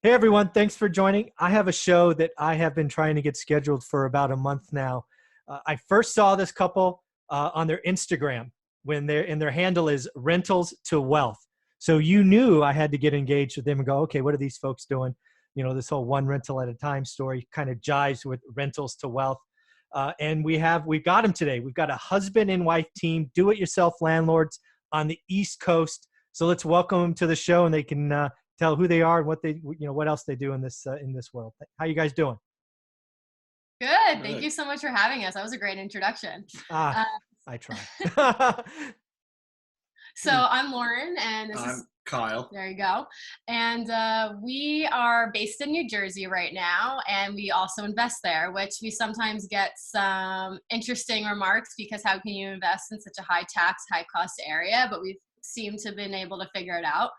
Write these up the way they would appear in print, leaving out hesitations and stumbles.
Hey everyone, thanks for joining. I have a show that I have been trying to get scheduled for about a month now. I first saw this couple on their Instagram when their handle is Rentals to Wealth. So you knew I had to get engaged with them and go, okay, what are these folks doing? You know, this whole one rental at a time story kind of jives with Rentals to Wealth. And we've got them today. We've got a husband and wife team, do-it-yourself landlords on the East Coast. So let's welcome them to the show, and they can tell who they are and what else they do in this world. How you guys doing? Good. Thank you so much for having us. That was a great introduction. I try. So I'm Lauren, and I'm Kyle. There you go. And we are based in New Jersey right now, and we also invest there, which we sometimes get some interesting remarks because how can you invest in such a high tax, high cost area? But we seem to have been able to figure it out.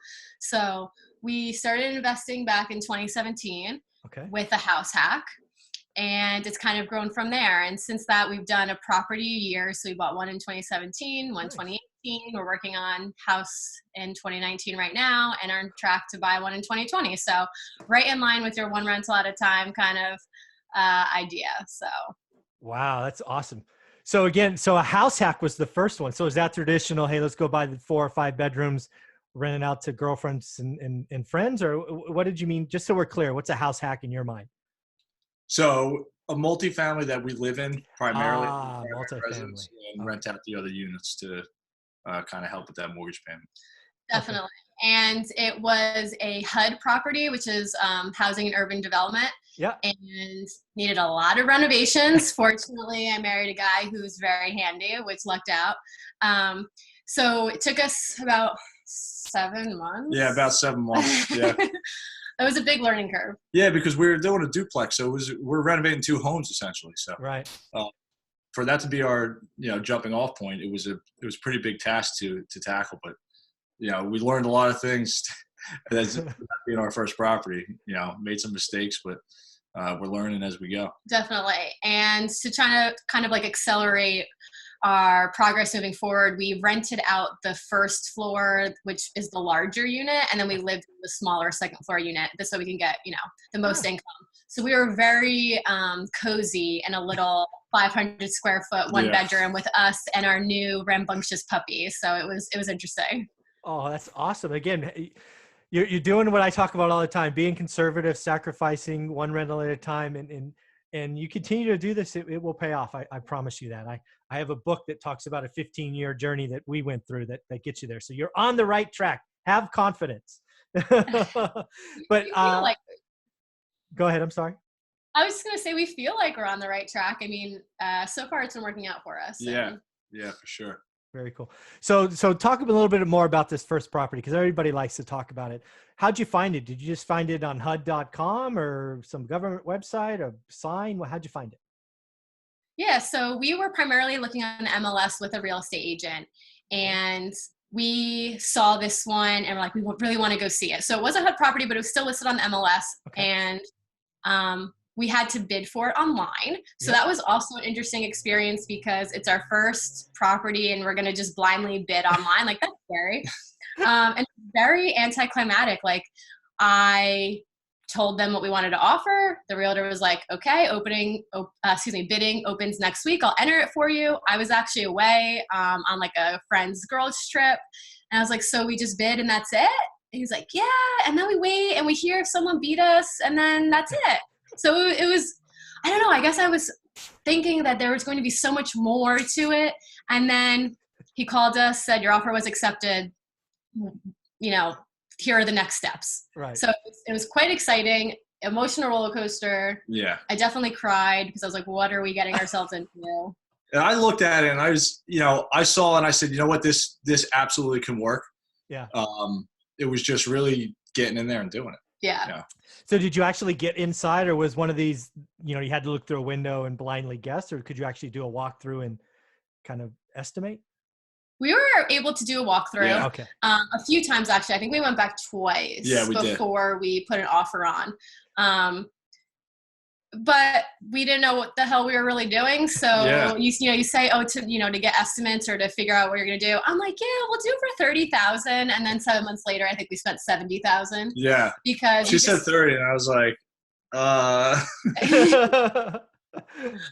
So we started investing back in 2017 with a house hack. And it's kind of grown from there. And since that, we've done a property a year. So we bought one in 2017, one in 2018. We're working on house in 2019 right now, and are on track to buy one in 2020. So right in line with your one rental at a time kind of idea. So. Wow, that's awesome. So again, a house hack was the first one. So is that traditional? Hey, let's go buy the 4 or 5 bedrooms, rent it out to girlfriends and friends? Or what did you mean? Just so we're clear, what's a house hack in your mind? So a multifamily that we live in primarily multifamily, and rent out the other units to kind of help with that mortgage payment. Definitely. And it was a HUD property, which is housing and urban development. Yeah. And needed a lot of renovations. Fortunately, I married a guy who's very handy, which lucked out. So it took us about 7 months. Yeah, about 7 months. Yeah. It was a big learning curve. Yeah, because we were doing a duplex, so we're renovating 2 homes essentially. So right. For that to be our jumping off point, it was a pretty big task to tackle. But we learned a lot of things as being our first property. Made some mistakes, but we're learning as we go. Definitely. And to try to kind of like accelerate our progress moving forward, we rented out the first floor, which is the larger unit, and then we lived in the smaller second floor unit, just so we can get the most income. So we were very cozy in a little 500 square foot one bedroom with us and our new rambunctious puppy. So it was interesting. Oh, that's awesome. Again, you're doing what I talk about all the time: being conservative, sacrificing one rental at a time, and you continue to do this, it will pay off. I promise you that. I have a book that talks about a 15-year journey that we went through that gets you there. So you're on the right track. Have confidence. But go ahead. I'm sorry. I was just going to say, we feel like we're on the right track. I mean, so far it's been working out for us. Yeah, for sure. Very cool. So talk a little bit more about this first property, because everybody likes to talk about it. How'd you find it? Did you just find it on HUD.com or some government website, a sign? How'd you find it? Yeah, so we were primarily looking on MLS with a real estate agent, and we saw this one and we're like, we really want to go see it. So it was a HUD property, but it was still listed on the MLS, and we had to bid for it online. So that was also an interesting experience because it's our first property and we're going to just blindly bid online. Like, that's scary. And very anticlimactic. Like, I told them what we wanted to offer. The realtor was like, okay, bidding opens next week. I'll enter it for you. I was actually away on like a friend's girls trip. And I was like, so we just bid and that's it? And he's like, yeah. And then we wait and we hear if someone beat us and then that's it. So it was, I don't know, I guess I was thinking that there was going to be so much more to it. And then he called us, said, your offer was accepted. Here are the next steps. Right. So it was quite exciting, emotional roller coaster. Yeah. I definitely cried because I was like, what are we getting ourselves into? And I looked at it and I was, I saw it and I said, you know what, this absolutely can work. Yeah. It was just really getting in there and doing it. Yeah. So did you actually get inside, or was one of these, you had to look through a window and blindly guess, or could you actually do a walkthrough and kind of estimate? We were able to do a walkthrough a few times, actually. I think we went back twice before we put an offer on. but we didn't know what the hell we were really doing. So you say, to get estimates or to figure out what you're going to do. I'm like, yeah, we'll do it for 30,000. And then 7 months later, I think we spent 70,000. Yeah. Because she said 30 and I was like, well,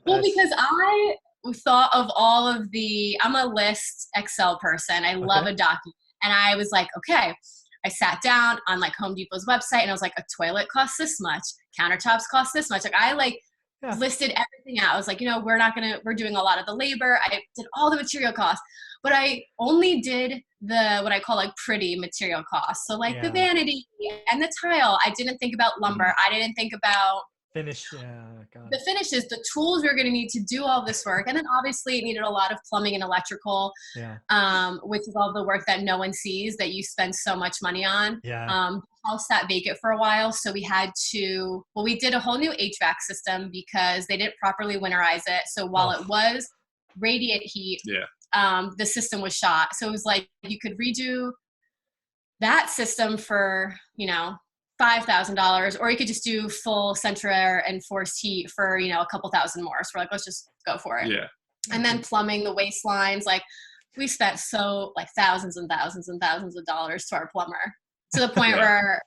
because I thought of all of I'm a list Excel person. I love a document. And I was like, okay, I sat down on like Home Depot's website and I was like, a toilet costs this much, countertops cost this much. Like I listed everything out. I was like, we're doing a lot of the labor. I did all the material costs, but I only did what I call like pretty material costs. So like the vanity and the tile. I didn't think about lumber. I didn't think about finish. The finishes, the tools we're going to need to do all this work. And then obviously it needed a lot of plumbing and electrical, which is all the work that no one sees that you spend so much money on. The house sat vacant for a while. So we did a whole new HVAC system because they didn't properly winterize it. So while it was radiant heat, the system was shot. So it was like you could redo that system for, $5,000, or you could just do full central air and forced heat for, a couple thousand more. So we're like, let's just go for it. Yeah. And then plumbing, the waste lines, like we spent thousands and thousands and thousands of dollars to our plumber, to the point where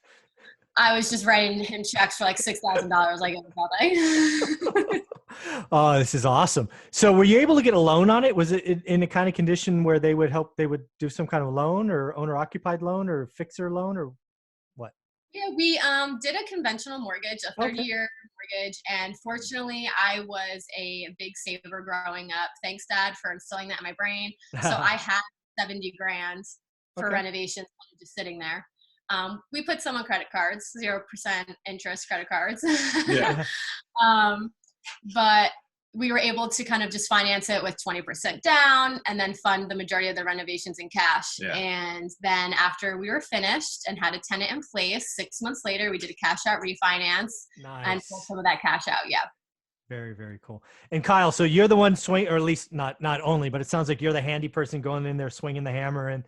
I was just writing him checks for like $6,000 like every day. Oh, this is awesome. So were you able to get a loan on it? Was it in a kind of condition where they would do some kind of loan or owner occupied loan or fixer loan or what? Yeah, we did a conventional mortgage, a 30-year mortgage, and fortunately, I was a big saver growing up. Thanks, Dad, for instilling that in my brain. So I had 70 grand for renovations just sitting there. We put some on credit cards, 0% interest credit cards. But we were able to kind of just finance it with 20% down and then fund the majority of the renovations in cash. Yeah. And then after we were finished and had a tenant in place, 6 months later, we did a cash out refinance and pulled some of that cash out. Yeah. Very, very cool. And Kyle, so you're the one or at least not only, but it sounds like you're the handy person going in there, swinging the hammer and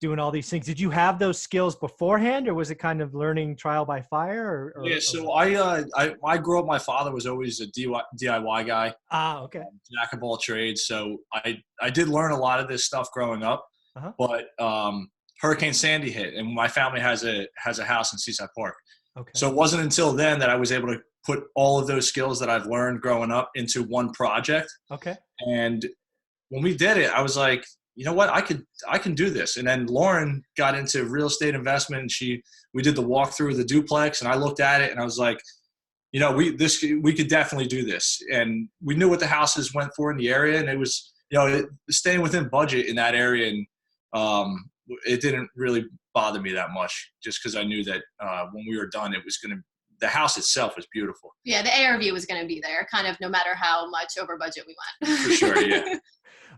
doing all these things. Did you have those skills beforehand, or was it kind of learning trial by fire? So I grew up, my father was always a DIY guy. Okay. Jack of all trades. So I did learn a lot of this stuff growing up, but Hurricane Sandy hit and my family has a house in Seaside Park. Okay. So it wasn't until then that I was able to put all of those skills that I've learned growing up into one project. Okay. And when we did it, I was like, you know what, I can do this. And then Lauren got into real estate investment and we did the walkthrough of the duplex and I looked at it and I was like, we could definitely do this. And we knew what the houses went for in the area and it was, staying within budget in that area. And it didn't really bother me that much just because I knew that when we were done, the house itself was beautiful. Yeah. The ARV was going to be there kind of no matter how much over budget we went. For sure. Yeah.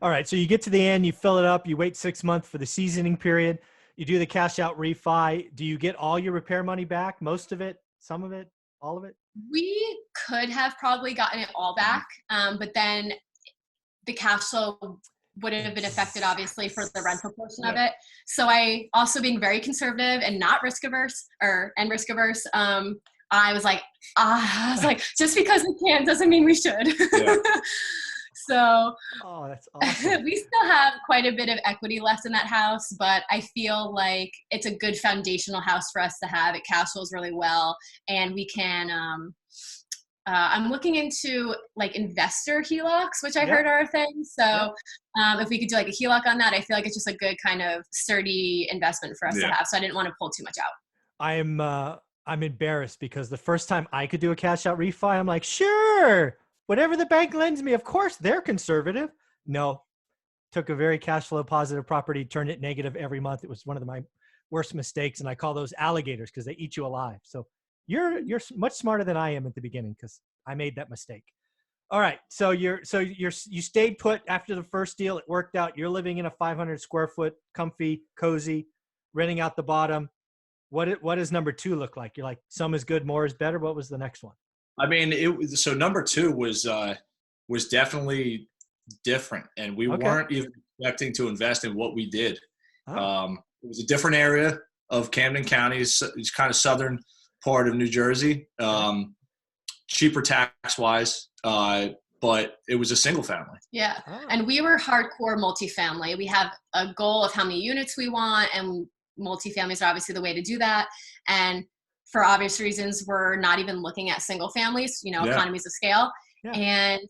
All right. So you get to the end, you fill it up, you wait 6 months for the seasoning period. You do the cash out refi. Do you get all your repair money back? Most of it, some of it, all of it? We could have probably gotten it all back. But then the cash flow wouldn't have been affected obviously for the rental portion of it. So I also being very conservative and not risk averse. I was like, just because we can doesn't mean we should. Yeah. So that's awesome. We still have quite a bit of equity left in that house, but I feel like it's a good foundational house for us to have. It cash flows really well, and we can. I'm looking into like investor HELOCs, which I heard are a thing. So if we could do like a HELOC on that, I feel like it's just a good kind of sturdy investment for us to have. So I didn't want to pull too much out. I'm embarrassed because the first time I could do a cash out refi, I'm like, sure. Whatever the bank lends me, of course, they're conservative. No, took a very cash flow positive property, turned it negative every month. It was one of my worst mistakes. And I call those alligators because they eat you alive. So you're much smarter than I am at the beginning because I made that mistake. All right. So you stayed put after the first deal. It worked out. You're living in a 500 square foot, comfy, cozy, renting out the bottom. What does number 2 look like? You're like, some is good, more is better. What was the next one? I mean, so number 2 was definitely different, and we weren't even expecting to invest in what we did. It was a different area of Camden County. It's kind of southern part of New Jersey. cheaper tax wise, but it was a single family. Yeah. Oh. And we were hardcore multifamily. We have a goal of how many units we want, and multifamilies are obviously the way to do that. And for obvious reasons, we're not even looking at single families, economies of scale. Yeah. And,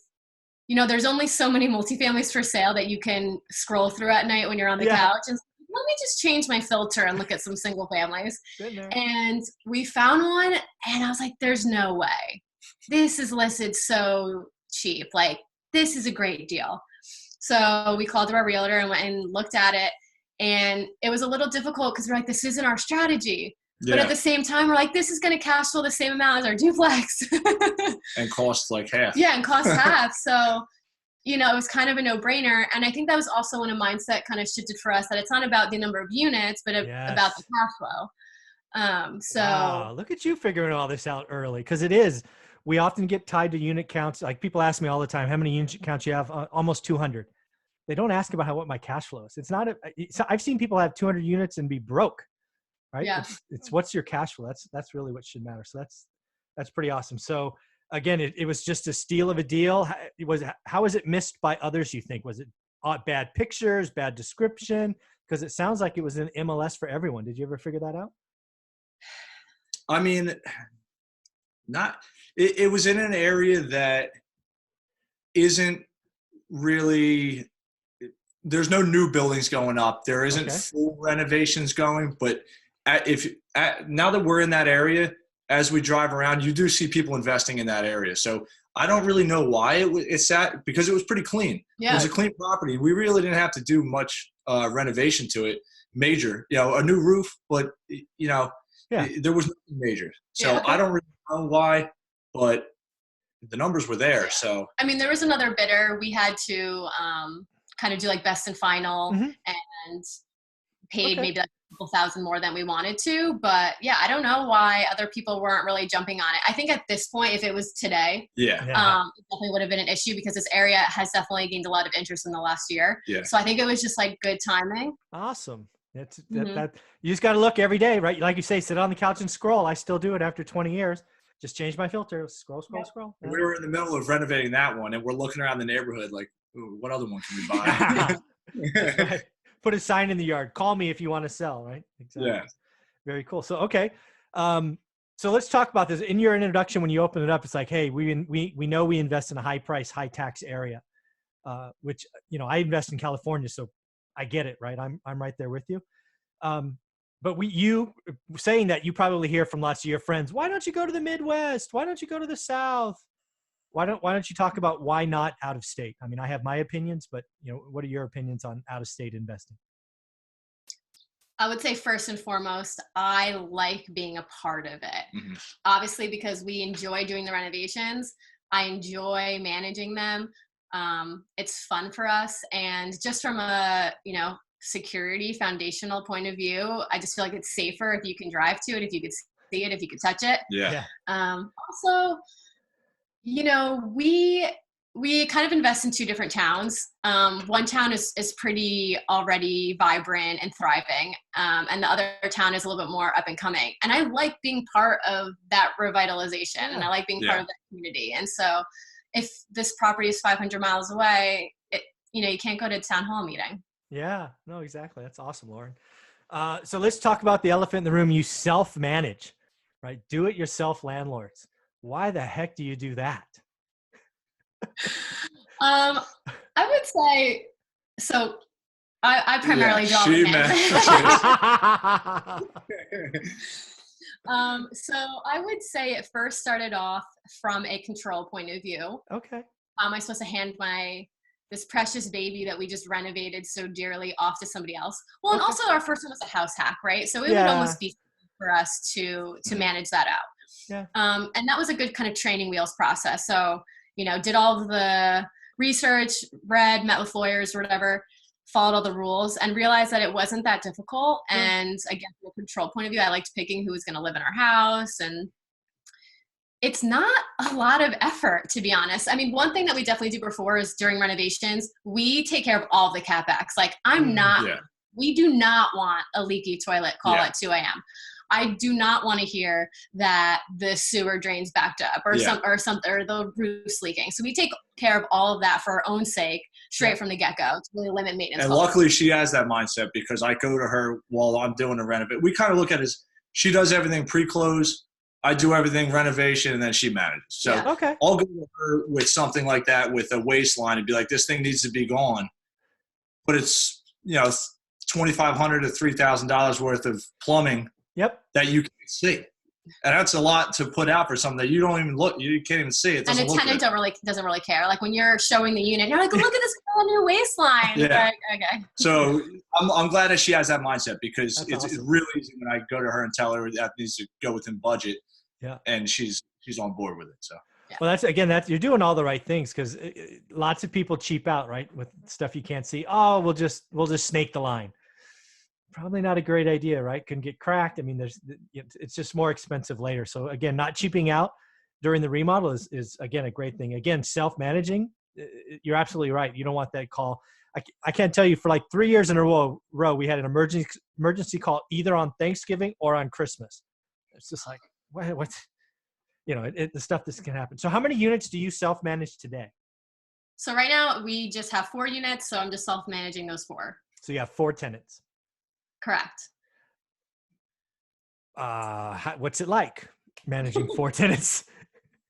there's only so many multifamilies for sale that you can scroll through at night when you're on the couch and let me just change my filter and look at some single families. And we found one and I was like, there's no way. This is listed so cheap. Like, this is a great deal. So we called our realtor and went and looked at it. And it was a little difficult because we're like, this isn't our strategy. Yeah. But at the same time, we're like, this is going to cash flow the same amount as our duplex. And cost like half. Yeah, and cost half. So, it was kind of a no-brainer. And I think that was also when a mindset kind of shifted for us, that it's not about the number of units, but about the cash flow. Wow, look at you figuring all this out early, because it is. We often get tied to unit counts. Like, people ask me all the time, how many unit counts you have? Almost 200. They don't ask about what my cash flow is. It's not. I've seen people have 200 units and be broke. Right? Yeah. It's what's your cash flow. That's really what should matter. So that's pretty awesome. So again, it was just a steal of a deal. How was it missed by others, you think? Was it bad pictures, bad description? Because it sounds like it was an MLS for everyone. Did you ever figure that out? I mean, it was in an area that isn't really, there's no new buildings going up. There isn't full renovations going, but now that we're in that area, as we drive around, you do see people investing in that area. So I don't really know why it's that, because it was pretty clean. Yeah. It was a clean property. We really didn't have to do much renovation to it, major, a new roof, but there was nothing major. So I don't really know why, but the numbers were there. So I mean, there was another bidder. We had to kind of do like best and final, and paid maybe like a couple thousand more than we wanted to. But yeah, I don't know why other people weren't really jumping on it. I think at this point, if it was today, it definitely would have been an issue, because this area has definitely gained a lot of interest in the last year. Yeah. So I think it was just like good timing. Awesome. That you just got to look every day, right? Like you say, sit on the couch and scroll. I still do it after 20 years. Just change my filter. Scroll. Yeah. We were in the middle of renovating that one, and we're looking around the neighborhood like, ooh, what other one can we buy? Right. Put a sign in the yard. Call me if you want to sell, right? Exactly. Yeah. Very cool. So, okay. So let's talk about this. In your introduction, when you open it up, it's like, hey, we know we invest in a high price, high tax area, which, I invest in California, so I get it, right? I'm right there with you. But you saying that, you probably hear from lots of your friends, why don't you go to the Midwest? Why don't you go to the South? Why don't you talk about why not out of state? I mean, I have my opinions, but what are your opinions on out of state investing? I would say first and foremost, I like being a part of it. Mm-hmm. Obviously, because we enjoy doing the renovations. I enjoy managing them. It's fun for us. And just from a, security foundational point of view, I just feel like it's safer if you can drive to it, if you could see it, if you could touch it. Yeah. Also, we kind of invest in two different towns. One town is pretty already vibrant and thriving. And the other town is a little bit more up and coming. And I like being part of that revitalization, and I like being part of that community. And so if this property is 500 miles away, you can't go to a town hall meeting. Yeah, no, exactly. That's awesome, Lauren. So let's talk about the elephant in the room. You self-manage, right? Do-it-yourself landlords. Why the heck do you do that? I would say, so I primarily draw so I would say it first started off from a control point of view. Okay. Am I supposed to hand this precious baby that we just renovated so dearly off to somebody else? Well, and also our first one was a house hack, right? So it would almost be for us to manage that out. Yeah. And that was a good kind of training wheels process. So, did all of the research, met with lawyers or whatever, followed all the rules, and realized that it wasn't that difficult. And again, from a control point of view, I liked picking who was going to live in our house, and it's not a lot of effort, to be honest. I mean, one thing that we definitely do before is during renovations, we take care of all of the CapEx. Like we do not want a leaky toilet call at 2 a.m. I do not want to hear that the sewer drains backed up or the roof's leaking. So we take care of all of that for our own sake, straight from the get-go, to really limit maintenance. And luckily she has that mindset, because I go to her while I'm doing the renovation. We kind of look at it as she does everything pre-close, I do everything renovation, and then she manages. So I'll go to her with something like that, with a waistline, and be like, this thing needs to be gone. But it's, $2,500 to $3,000 worth of plumbing that you can't see. And that's a lot to put out for something that you don't even look, you can't even see. It doesn't look good. And a tenant doesn't really care. Like when you're showing the unit, you're like, look at this brand new waistline. Yeah. Like, okay. So I'm glad that she has that mindset, because it's awesome. really easy when I go to her and tell her that needs to go within budget. Yeah. And she's on board with it. So. Well, that's you're doing all the right things, because lots of people cheap out, right, with stuff you can't see. Oh, we'll just snake the line. Probably not a great idea, right? Can get cracked. I mean, it's just more expensive later. So again, not cheaping out during the remodel is again a great thing. Again, self-managing. You're absolutely right. You don't want that call. I can't tell you, for like 3 years in a row we had an emergency call either on Thanksgiving or on Christmas. It's just like what's the stuff this can happen. So how many units do you self-manage today? So right now we just have 4 units. So I'm just self-managing those 4. So you have 4 tenants. Correct. What's it like managing 4 tenants?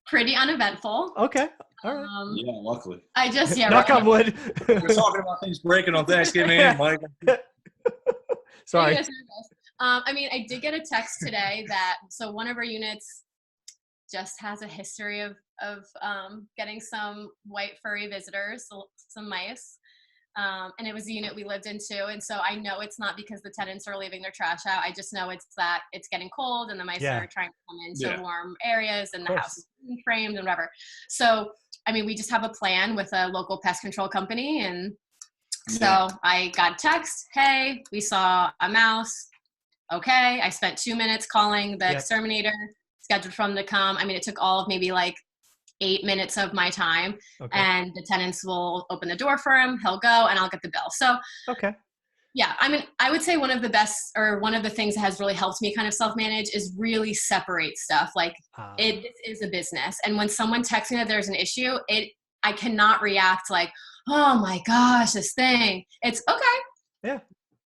Pretty uneventful. Okay. All right. Yeah, luckily. I just, knock on wood. We're talking about things breaking on Thanksgiving, Mike. Sorry. I mean, I did get a text today so one of our units just has a history of getting some white furry visitors, some mice. And it was the unit we lived into. And so I know it's not because the tenants are leaving their trash out. I just know it's that it's getting cold and the mice are trying to come into warm areas, and the house is framed and whatever. So, I mean, we just have a plan with a local pest control company. And so I got a text, hey, we saw a mouse. Okay. I spent 2 minutes calling the exterminator, scheduled for them to come. I mean, it took all of maybe like 8 minutes of my time, and the tenants will open the door for him. He'll go, and I'll get the bill. So, yeah, I mean, I would say one of the things that has really helped me kind of self-manage is really separate stuff. Like it is a business. And when someone texts me that there's an issue, I cannot react like, oh my gosh, this thing. It's okay. Yeah.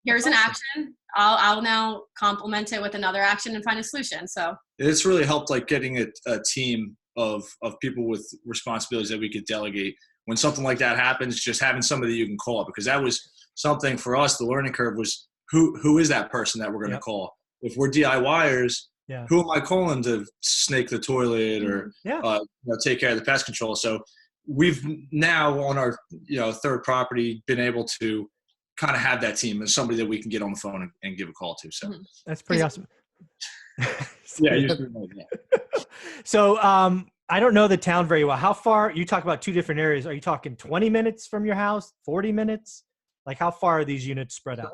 Here's an action. I'll now complement it with another action and find a solution. So it's really helped, like getting a team of people with responsibilities that we could delegate. When something like that happens, just having somebody you can call, because that was something for us. The learning curve was who is that person that we're going to call? If we're DIYers, who am I calling to snake the toilet or take care of the pest control? So we've now on our third property been able to kind of have that team and somebody that we can get on the phone and give a call to. So that's pretty awesome. So I don't know the town very well. How far, you talk about 2 different areas. Are you talking 20 minutes from your house, 40 minutes? Like how far are these units spread out?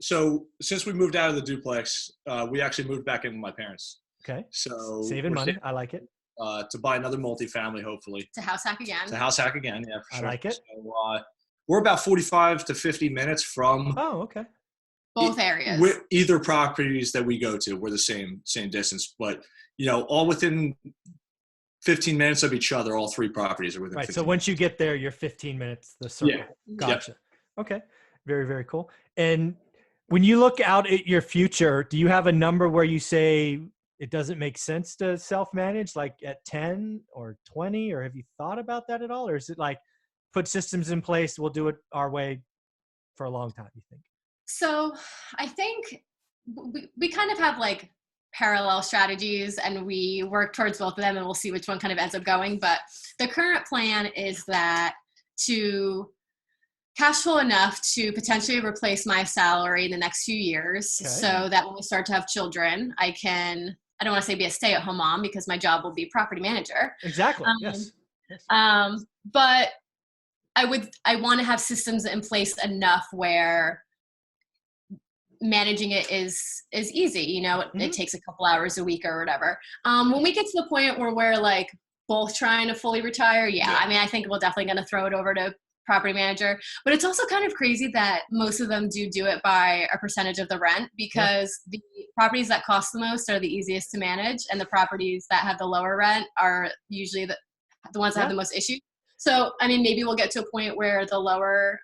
So since we moved out of the duplex, we actually moved back in with my parents. Okay. So saving money. I like it. To buy another multifamily, hopefully. To house hack again. Yeah, for sure. I like it. So, we're about 45 to 50 minutes from. Oh, okay. Both areas. Either properties that we go to, we're the same distance, but all within 15 minutes of each other. All 3 properties are within. Right. 15 so once you get there, you're 15 minutes. The circle. Yeah. Gotcha. Okay. Very, very cool. And when you look out at your future, do you have a number where you say it doesn't make sense to self-manage, like at 10 or 20, or have you thought about that at all? Or is it like put systems in place, we'll do it our way for a long time, you think? So I think we kind of have like parallel strategies, and we work towards both of them, and we'll see which one kind of ends up going. But the current plan is that to cash flow enough to potentially replace my salary in the next few years, so that when we start to have children, I don't want to say be a stay-at-home mom, because my job will be property manager. Exactly. Yes. But I want to have systems in place enough where managing it is easy. It takes a couple hours a week or whatever. When we get to the point where we're like both trying to fully retire, I mean, I think we're definitely going to throw it over to property manager. But it's also kind of crazy that most of them do it by a percentage of the rent, because the properties that cost the most are the easiest to manage, and the properties that have the lower rent are usually the ones that have the most issues. So, I mean, maybe we'll get to a point where the lower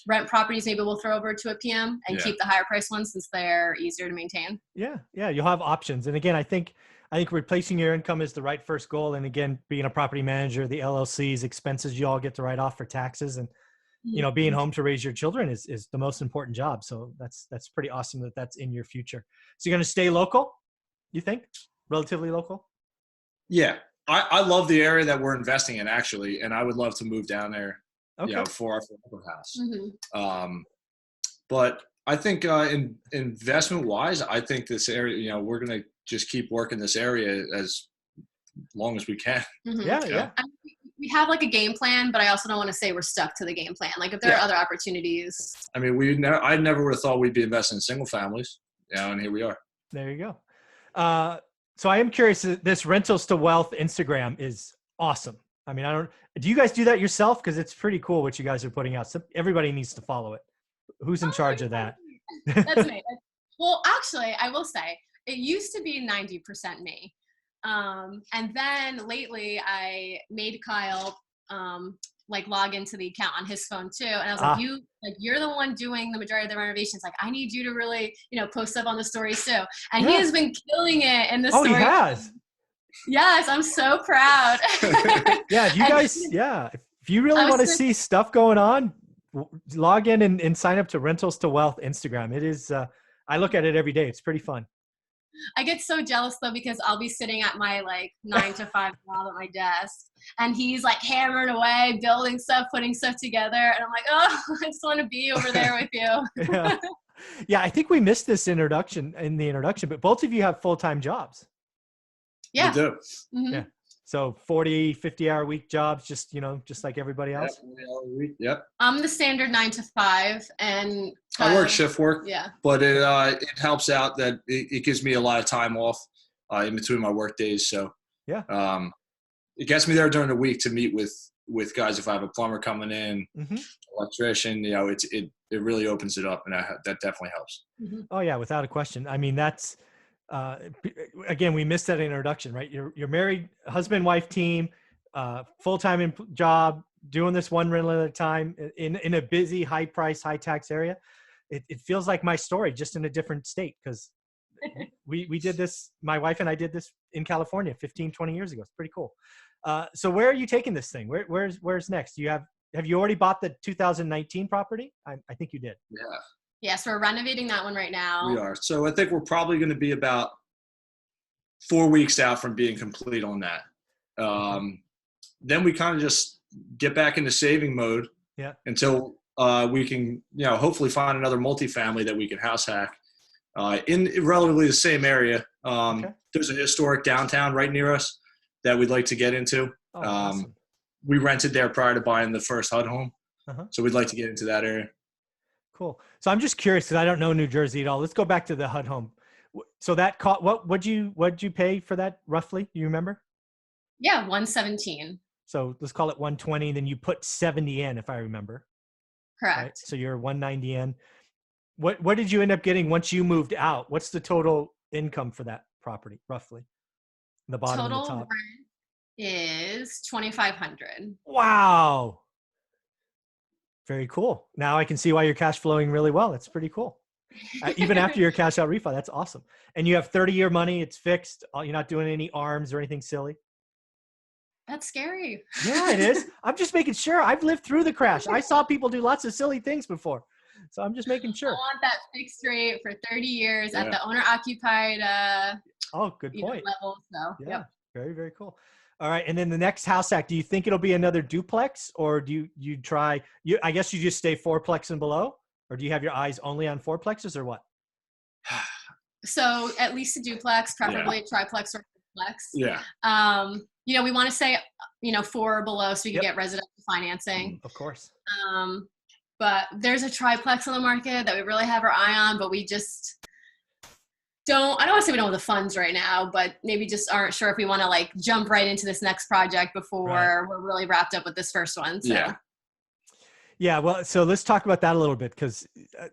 rent properties maybe we'll throw over to a PM and keep the higher price ones since they're easier to maintain. Yeah. You'll have options. And again, I think replacing your income is the right first goal. And again, being a property manager, the LLC's expenses you all get to write off for taxes, and being home to raise your children is the most important job. So that's pretty awesome that that's in your future. So you're going to stay local, you think? Relatively local? Yeah. I love the area that we're investing in, actually, and I would love to move down there, for our forever house. But I think in investment wise, I think this area, we're going to just keep working this area as long as we can. Yeah. I mean, we have like a game plan, but I also don't want to say we're stuck to the game plan. Like if there are other opportunities. I mean, I never would have thought we'd be investing in single families, and here we are. There you go. So I am curious, this rentals to wealth Instagram is awesome. I mean, do you guys do that yourself? Because it's pretty cool what you guys are putting out. So everybody needs to follow it. Who's in charge of that? That's me. Well, actually, I will say it used to be 90% me. And then lately I made Kyle log into the account on his phone too. And I was like, you're the one doing the majority of the renovations. Like, I need you to really, post up on the stories too. And he has been killing it in the story. Oh, he has? Yes, I'm so proud. Yeah, if you guys, if you really want to see stuff going on, log in and sign up to Rentals to Wealth Instagram. It is, I look at it every day. It's pretty fun. I get so jealous though, because I'll be sitting at my 9 to 5 job at my desk, and he's hammering away, building stuff, putting stuff together. And I'm like, oh, I just want to be over there with you. Yeah, I think we missed this in the introduction, but both of you have full-time jobs. Yeah. We do. Mm-hmm. Yeah. So 40, 50-hour week jobs, just like everybody else. Yep. I'm the standard 9 to 5, and I work shift work. Yeah. But it helps out that it gives me a lot of time off in between my work days. So it gets me there during the week to meet with guys. If I have a plumber coming in, electrician, it really opens it up, and that definitely helps. Mm-hmm. Oh yeah, without a question. I mean, that's. Again, we missed that introduction, right? You're married, husband, wife team, full-time job, doing this one rental at a time in a busy, high price, high tax area. It feels like my story, just in a different state, because we did this, my wife and I did this in California 15, 20 years ago. It's pretty cool. So where are you taking this thing? Where's next? Have you already bought the 2019 property? I think you did. Yeah. Yes, we're renovating that one right now. We are. So I think we're probably going to be about 4 weeks out from being complete on that. Then we kind of just get back into saving mode until we can, hopefully find another multifamily that we can house hack in relatively the same area. There's a historic downtown right near us that we'd like to get into. Awesome. We rented there prior to buying the first HUD home. So we'd like to get into that area. Cool. So I'm just curious, because I don't know New Jersey at all. Let's go back to the HUD home. So that what'd you pay for that roughly? Do you remember? Yeah, $117. So let's call it 120. Then you put 70 in, if I remember. Correct. Right? So you're 190 in. What did you end up getting once you moved out? What's the total income for that property, roughly? The bottom and the top. Total rent is $2,500. Wow. Very cool. Now I can see why you're cash flowing really well. That's pretty cool. Even after your cash out refi, that's awesome. And you have 30-year money. It's fixed. You're not doing any arms or anything silly. That's scary. Yeah, it is. I'm just making sure. I've lived through the crash. I saw people do lots of silly things before. So I'm just making sure. I want that fixed rate for 30 years at the owner-occupied good point. level. So, yeah, very, very cool. All right. And then the next house hack, do you think it'll be another duplex, or do you try, I guess you just stay fourplex and below, or do you have your eyes only on fourplexes, or what? So at least a duplex, preferably a triplex or duplex. Yeah. We want to say, 4 or below so we can get residential financing. Of course. But there's a triplex on the market that we really have our eye on, but we just I don't want to say we don't have the funds right now, but maybe just aren't sure if we want to jump right into this next project before we're really wrapped up with this first one. So. Yeah. Yeah, well, so let's talk about that a little bit because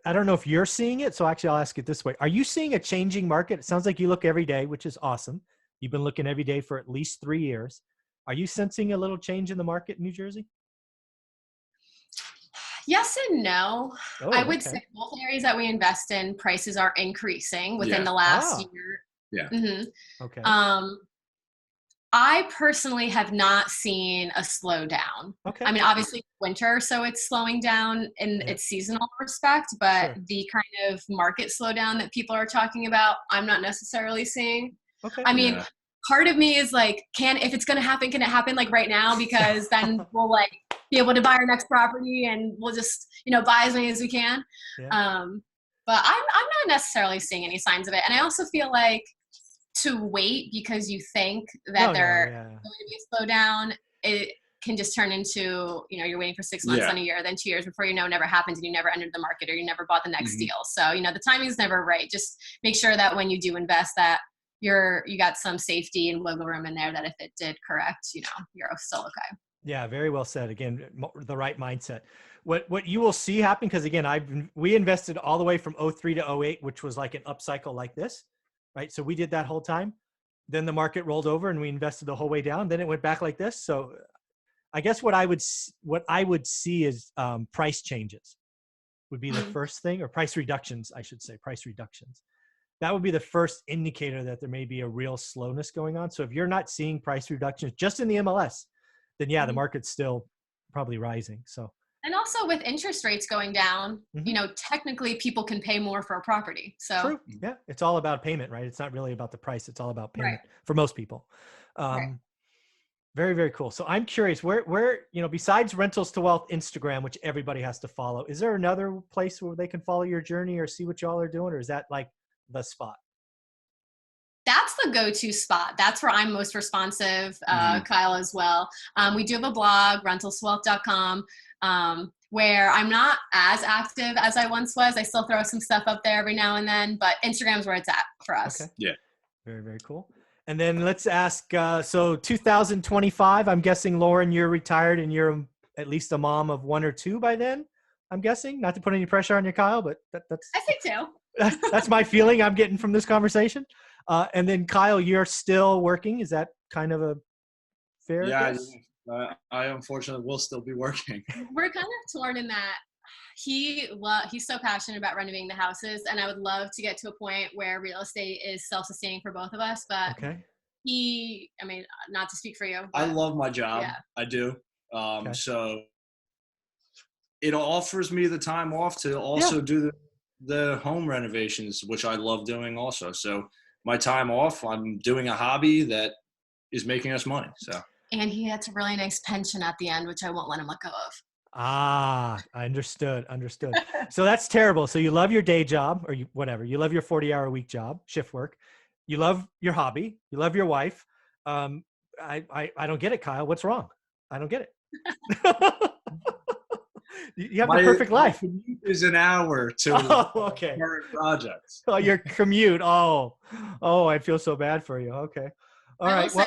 I don't know if you're seeing it. So actually, I'll ask it this way. Are you seeing a changing market? It sounds like you look every day, which is awesome. You've been looking every day for at least 3 years. Are you sensing a little change in the market in New Jersey? Yes and no. Oh, I would okay. say both areas that we invest in, prices are increasing within Yeah. the last Ah, year. Yeah. hmm okay. I personally have not seen a slowdown. Okay. I mean, obviously winter, so it's slowing down in Yeah. its seasonal respect, but Sure. the kind of market slowdown that people are talking about, I'm not necessarily seeing. Okay. I mean, Yeah. part of me is like, if it's going to happen, can it happen like right now? Because then we'll like be able to buy our next property and we'll just, buy as many as we can. Yeah. But I'm not necessarily seeing any signs of it. And I also feel like to wait because you think that Yeah. going to be a slowdown, it can just turn into, you're waiting for 6 months Yeah. on a year, then 2 years before it never happens and you never entered the market or you never bought the next Mhm. deal. So, the timing is never right. Just make sure that when you do invest that you got some safety and wiggle room in there that if it did correct, you're still okay. Yeah, very well said. Again, the right mindset. What you will see happen, because again, we invested all the way from 03 to 08, which was like an upcycle like this, right? So we did that whole time. Then the market rolled over and we invested the whole way down. Then it went back like this. So I guess what I would see is price changes would be the first thing, or price reductions, I should say, price reductions. That would be the first indicator that there may be a real slowness going on. So if you're not seeing price reductions just in the MLS, then yeah, the market's still probably rising. So, and also with interest rates going down, technically people can pay more for a property. So true. Yeah. It's all about payment, right? It's not really about the price. It's all about payment Right. for most people. Right. Very, very cool. So I'm curious where, besides Rentals to Wealth Instagram, which everybody has to follow, is there another place where they can follow your journey or see what y'all are doing? Or is that like the spot? That's the go-to spot. That's where I'm most responsive, Kyle as well. We do have a blog, rentalswealth.com, where I'm not as active as I once was. I still throw some stuff up there every now and then, but Instagram's where it's at for us. Okay. Yeah. Very, very cool. And then let's ask, so 2025, I'm guessing, Lauren, you're retired and you're at least a mom of 1 or 2 by then, I'm guessing. Not to put any pressure on you, Kyle, but that's I think too. that's my feeling I'm getting from this conversation. And then Kyle, you're still working. Is that kind of a fair guess? I unfortunately will still be working. We're kind of torn in that he's so passionate about renovating the houses, and I would love to get to a point where real estate is self-sustaining for both of us. But okay. Not to speak for you. I love my job. Yeah. I do. Okay. So it offers me the time off to also do the home renovations, which I love doing also. So my time off, I'm doing a hobby that is making us money. So. And he gets a really nice pension at the end, which I won't let him let go of. Ah, I understood. So that's terrible. So you love your day job or whatever. You love your 40-hour-a-week job, shift work. You love your hobby. You love your wife. I don't get it, Kyle. What's wrong? I don't get it. You have the perfect life. My commute is an hour to okay. current projects. Oh, your commute. Oh, I feel so bad for you. Okay. All right. Well,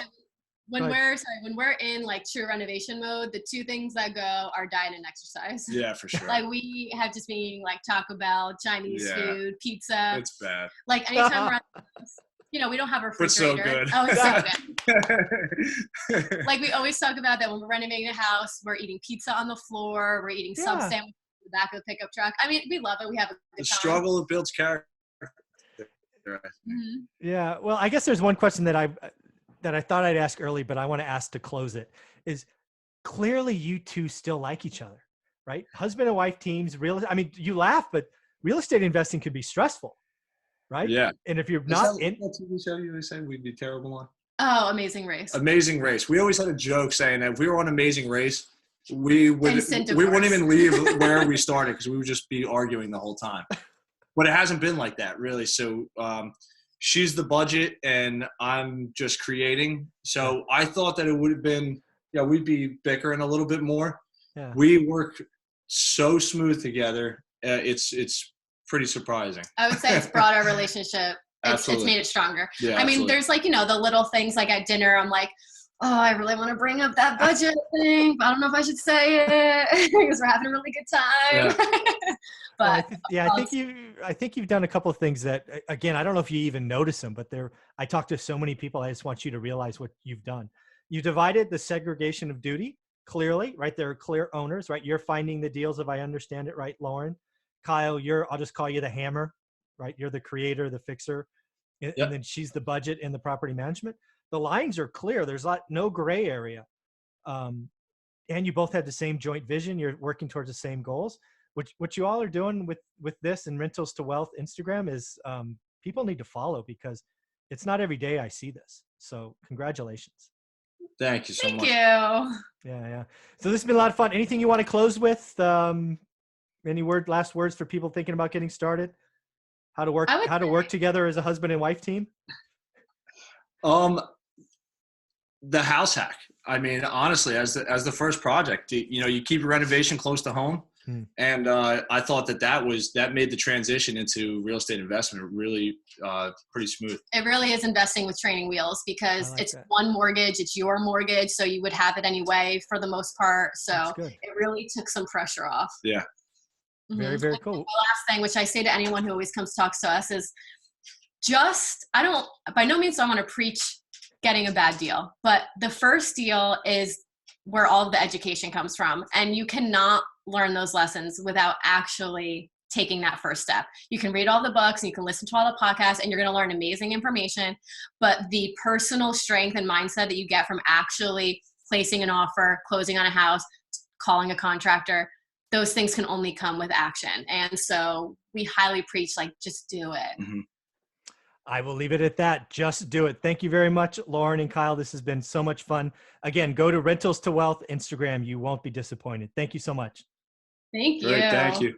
when we're in like true renovation mode, the 2 things that go are diet and exercise. Yeah, for sure. Like we have just been like Taco Bell, Chinese food, pizza. It's bad. Like anytime we're at the house, we don't have a refrigerator. It's so good. Oh, it's so good. Like we always talk about that when we're renovating a house, we're eating pizza on the floor, we're eating sub sandwiches in the back of the pickup truck. I mean, we love it. We have a good time. Struggle that builds character. Mm-hmm. Yeah. Well, I guess there's one question that I thought I'd ask early, but I want to ask to close it, is clearly you two still like each other, right? Husband and wife teams, you laugh, but real estate investing could be stressful, right? Yeah. And if you're not in that TV show you say we'd be terrible on? Oh, Amazing Race. Amazing Race. We always had a joke saying that if we were on Amazing Race, we wouldn't even leave where we started because we would just be arguing the whole time. But it hasn't been like that, really. So she's the budget and I'm just creating. So I thought that it would have been, we'd be bickering a little bit more. Yeah. We work so smooth together. It's pretty surprising. I would say it's brought our relationship. It's made it stronger. Yeah, I mean, there's like, the little things like at dinner, I'm like, oh, I really want to bring up that budget thing, but I don't know if I should say it because we're having a really good time. Yeah. But I think you've done a couple of things that, again, I don't know if you even notice them, but I talk to so many people. I just want you to realize what you've done. You divided the segregation of duty clearly, right? There are clear owners, right? You're finding the deals, if I understand it right, Lauren. Kyle, I'll just call you the hammer, right? You're the creator, the fixer, and Yep. then she's the budget and the property management. The lines are clear. There's no gray area. And you both have the same joint vision. You're working towards the same goals. What you all are doing with this and Rentals to Wealth Instagram is people need to follow, because it's not every day I see this. So congratulations. Thank you so much. thank you. Yeah. So this has been a lot of fun. Anything you want to close with? Any last words for people thinking about getting started? How to work together as a husband and wife team? The house hack. I mean, honestly, as the first project, you keep your renovation close to home. And I thought that made the transition into real estate investment really pretty smooth. It really is investing with training wheels, because it's one mortgage, it's your mortgage, so you would have it anyway for the most part. So it really took some pressure off. Yeah. Very, very cool. The last thing, which I say to anyone who always comes talks to us, is by no means do I want to preach getting a bad deal, but the first deal is where all of the education comes from. And you cannot learn those lessons without actually taking that first step. You can read all the books and you can listen to all the podcasts and you're going to learn amazing information, but the personal strength and mindset that you get from actually placing an offer, closing on a house, calling a contractor, those things can only come with action. And so we highly preach, just do it. Mm-hmm. I will leave it at that. Just do it. Thank you very much, Lauren and Kyle. This has been so much fun. Again, go to Rentals to Wealth Instagram. You won't be disappointed. Thank you so much. Thank you. Great, thank you.